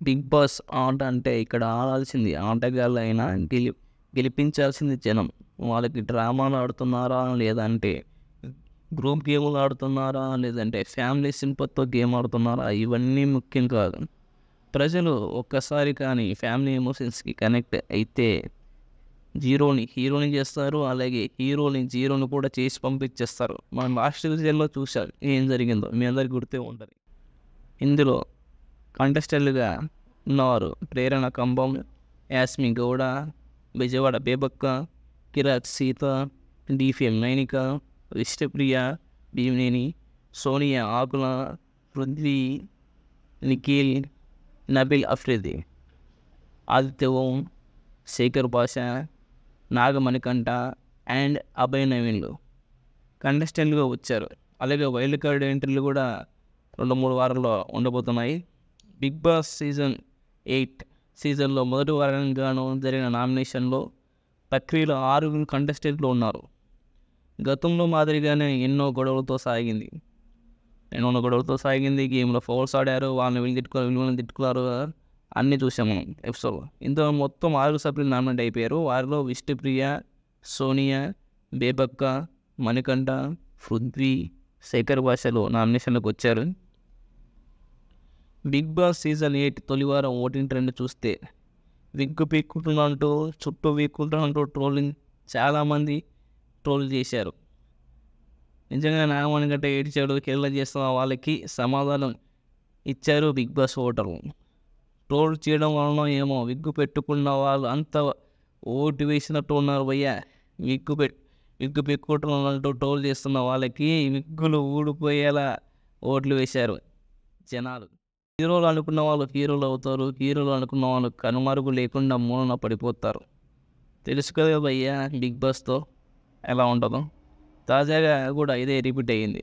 Big boss ఆట అంటే ఇక్కడ ఆడాల్సింది ఆటగాళ్ళైనా గెలిపించాల్సింది జనం. వాళ్ళకి డ్రామాలు ఆడుతున్నారా, లేదంటే గ్రూప్ గేములు ఆడుతున్నారా, లేదంటే ఫ్యామిలీ సింపత్తో గేమ్ ఆడుతున్నారా, ఇవన్నీ ముఖ్యం కాదు. ప్రజలు ఒక్కసారి కానీ ఫ్యామిలీ ఎమోషన్స్కి కనెక్ట్ అయితే జీరోని హీరోని చేస్తారు, అలాగే హీరోని జీరోని కూడా చేసి పంపించేస్తారు. మనం లాస్ట్ సీజన్లో చూసాం ఏం జరిగిందో, మీ అందరికి గుర్తే ఉంటుంది. ఇందులో కంటెస్టెంట్లుగా ఉన్నవారు ప్రేరణ కంబం, యాస్మి గౌడ, విజయవాడ బేబక్క, కిరాక్ సీత, డిఫిఎం నైనిక, విష్ణుప్రియ, భీమినేని, సోనియా ఆకుల, పృథ్వీ, నిఖిల్, నబిల్ అఫ్రిది, ఆదిత్య ఓం, శేఖర్ భాష, నాగమణికంఠ అండ్ అభయ్ నవీన్లు కంటెస్టెంట్లుగా వచ్చారు. అలాగే వైల్డ్ కార్డ్ ఎంట్రీలు కూడా 2-3 వారాల్లో ఉండబోతున్నాయి. బిగ్ బాస్ సీజన్ 8 సీజన్లో మొదటి వారంగాను జరిగిన నామినేషన్లో ప్రక్రియలో 6 కంటెస్టెంట్లు ఉన్నారు. గతంలో మాదిరిగానే ఎన్నో గొడవలతో సాగింది. గేమ్లో ఫౌల్స్ ఆడారు, వాళ్ళని వీళ్ళని తిట్టుకున్నారు, అన్నీ చూసాం మనం ఎపిసోడ్లో. ఇందులో మొత్తం 6 సభ్యులు నామినేట్ అయిపోయారు. వారిలో విష్ణుప్రియ, సోనియా, బేబక్క, మణికంఠ, పృథ్వీ, శేఖర్ భాషలు నామినేషన్లకు వచ్చారు. బిగ్ బాస్ సీజన్ 8 తొలివారం ఓటింగ్ ట్రెండ్ చూస్తే విగ్గు పీక్కుంటున్నట్టు, చుట్టూ వీక్కుంటున్నట్టు ట్రోలింగ్ చాలామంది ట్రోల్ చేశారు. నిజంగా నాగమణికంఠ ఏడ్చాడు, కేరళ చేస్తున్న వాళ్ళకి సమాధానం ఇచ్చారు బిగ్ బాస్ ఓటర్లు. ట్రోల్ చేయడం వలన ఏమో విగ్గు పెట్టుకున్న వాళ్ళు అంత ఓటు వేసినట్టు ఉన్నారు భయ్యా. విగ్గు పెట్టుకుంటున్నట్టు ట్రోల్ చేస్తున్న వాళ్ళకి విగ్గులు ఊడిపోయేలా ఓట్లు వేశారు జనాలు. హీరోలు అనుకున్న వాళ్ళు హీరోలు అవుతారు, హీరోలు అనుకున్న వాళ్ళు కనుమరుగు లేకుండా మూలన పడిపోతారు. తెలుసు కదా భయ్యా బిగ్ బాస్తో ఎలా ఉంటుందో. తాజాగా కూడా ఇదే రిపీట్ అయ్యింది.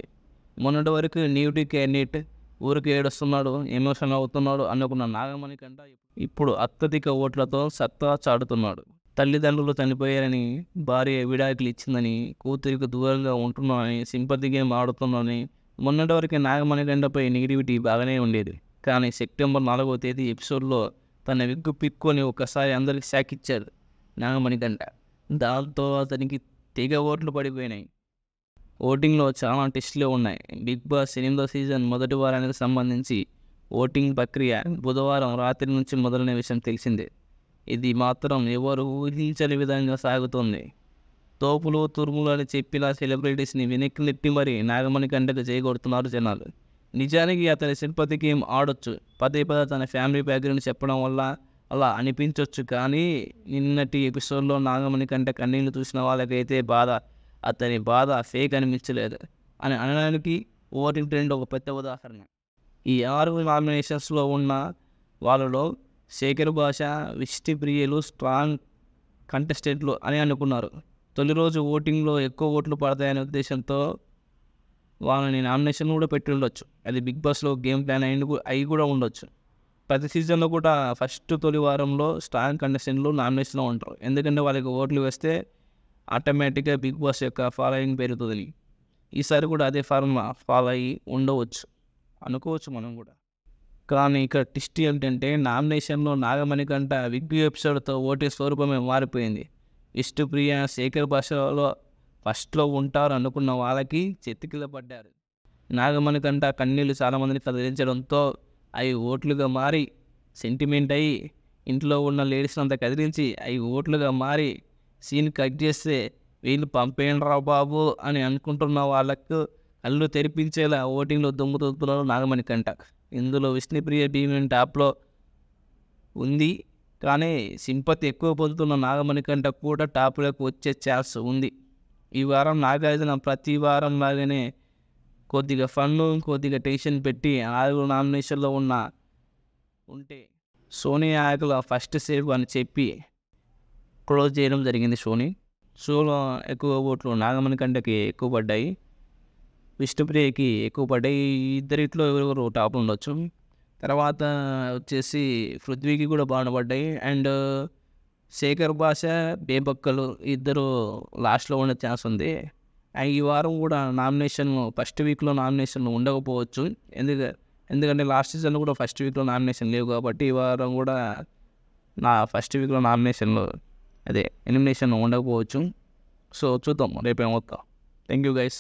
మొన్నటి వరకు న్యూటీ క్యాండిడేట్ ఊరికి ఏడుస్తున్నాడు, ఎమోషన్ అవుతున్నాడు అనుకున్న నాగమణికంఠ ఇప్పుడు అత్యధిక ఓట్లతో సత్తా చాటుతున్నాడు. తల్లిదండ్రులు చనిపోయారని, భార్య విడాకులు ఇచ్చిందని, కూతురికి దూరంగా ఉంటున్నానని, సింపతి గేమ్ ఆడుతున్నానని మొన్నటి వరకు నాగమణికంఠపై నెగిటివిటీ బాగానే ఉండేది. కానీ సెప్టెంబర్ 4వ తేదీ ఎపిసోడ్లో తన విగ్గు పిక్కొని ఒకసారి అందరికి షాక్ ఇచ్చాడు నాగమణికంఠ. దాంతో అతనికి తెగ ఓట్లు పడిపోయినాయి. ఓటింగ్లో చాలా టెస్టులు ఉన్నాయి. బిగ్ బాస్ 8వ సీజన్ మొదటి వారానికి సంబంధించి ఓటింగ్ ప్రక్రియ బుధవారం రాత్రి నుంచి మొదలైన విషయం తెలిసిందే. ఇది మాత్రం ఎవరు ఊహించని విధంగా సాగుతోంది. తోపులు తురుములు అని చెప్పిన సెలబ్రిటీస్ని వెనక్కి నెట్టి మరీ నాగమణికంఠకు చేయగొడుతున్నారు జనాలు. నిజానికి అతని సింపతి గేమ్ ఆడొచ్చు, పదే తన ఫ్యామిలీ బ్యాక్గ్రౌండ్ చెప్పడం వల్ల అలా అనిపించవచ్చు. కానీ నిన్నటి ఎపిసోడ్లో నాగమణికంఠ కన్నీళ్ళు చూసిన వాళ్ళకైతే అతని బాధ ఫేక్ అనిపించలేదు అని అనడానికి ఓటింగ్ ట్రెండ్ ఒక పెద్ద ఉదాహరణ. ఈ 6 నామినేషన్స్లో ఉన్న వాళ్ళలో శేఖర్ భాష, విష్ణుప్రియలు స్ట్రాంగ్ కంటెస్టెంట్లు అని అనుకున్నారు. తొలి రోజు ఓటింగ్లో ఎక్కువ ఓట్లు పడతాయనే ఉద్దేశంతో వాళ్ళని నామినేషన్ కూడా పెట్టి ఉండొచ్చు. అది బిగ్ బాస్లో గేమ్ ప్లాన్ అయి కూడా ఉండొచ్చు. ప్రతి సీజన్లో కూడా తొలి వారంలో స్ట్రాంగ్ కంటెస్టెంట్లు నామినేషన్లో ఉంటారు. ఎందుకంటే వాళ్ళకి ఓట్లు వేస్తే ఆటోమేటిక్గా బిగ్ బాస్ యొక్క ఫాలోయింగ్ పెరుగుతుందని. ఈసారి కూడా అదే ఫార్ములా ఫాలో అయ్యి ఉండవచ్చు అనుకోవచ్చు మనం కూడా. కానీ ఇక్కడ ట్విస్ట్ ఏంటంటే నామినేషన్లో నాగమణికంఠ విగ్గు ఎపిసోడ్తో ఓటే స్వరూపమే మారిపోయింది. విష్ణుప్రియ, శేఖర్ భాషలో ఫస్ట్లో ఉంటారు అనుకున్న వాళ్ళకి చెతికిల పడ్డారు. నాగమణికంఠ కన్నీళ్ళు చాలామందిని కదిలించడంతో అవి ఓట్లుగా మారి సెంటిమెంట్ అయ్యి ఇంట్లో ఉన్న లేడీస్ని అంతా కదిలించి అవి ఓట్లుగా మారి సీన్ కట్ చేస్తే వీళ్ళు పంపేయండిరా బాబు అని అనుకుంటున్న వాళ్ళకు కళ్ళు తెరిపించేలా ఓటింగ్లో దుమ్ముతున్నారు నాగమణికంఠ. ఇందులో విష్ణుప్రియ భీమినేని టాప్లో ఉంది. కానీ సింపతి ఎక్కువ పొందుతున్న నాగమణికంఠ కూడా టాప్లోకి వచ్చే ఛాన్స్ ఉంది. ఈ వారం నాగార్జున ప్రతి వారం లాగానే కొద్దిగా ఫన్ను, కొద్దిగా టెన్షన్ పెట్టి 6 నామినేషన్లో ఉంటే సోనియా ఆకుల ఫస్ట్ సేవ్ అని చెప్పి క్లోజ్ చేయడం జరిగింది. షోలో ఎక్కువ ఓట్లు నాగమణికంఠకి ఎక్కువ పడ్డాయి, విష్ణుప్రియకి ఎక్కువ పడ్డాయి. ఇద్దరిట్లో ఎవరెవరు టాప్ ఉండొచ్చు. తర్వాత వచ్చేసి పృథ్వీకి కూడా బాగా పడ్డాయి. అండ్ శేఖర్ భాష, బేబక్కలు ఇద్దరు లాస్ట్లో ఉండే ఛాన్స్ ఉంది. ఈ వారం కూడా నామినేషన్ ఫస్ట్ వీక్లో నామినేషన్ ఉండకపోవచ్చు. ఎందుకంటే లాస్ట్ సీజన్లో కూడా ఫస్ట్ వీక్లో నామినేషన్ లేవు కాబట్టి ఈ వారం కూడా నా ఫస్ట్ వీక్లో నామినేషన్లో ఎలిమినేషన్ ఉండకపోవచ్చు. సో చూద్దాం రేపేమవుతా. Thank you guys.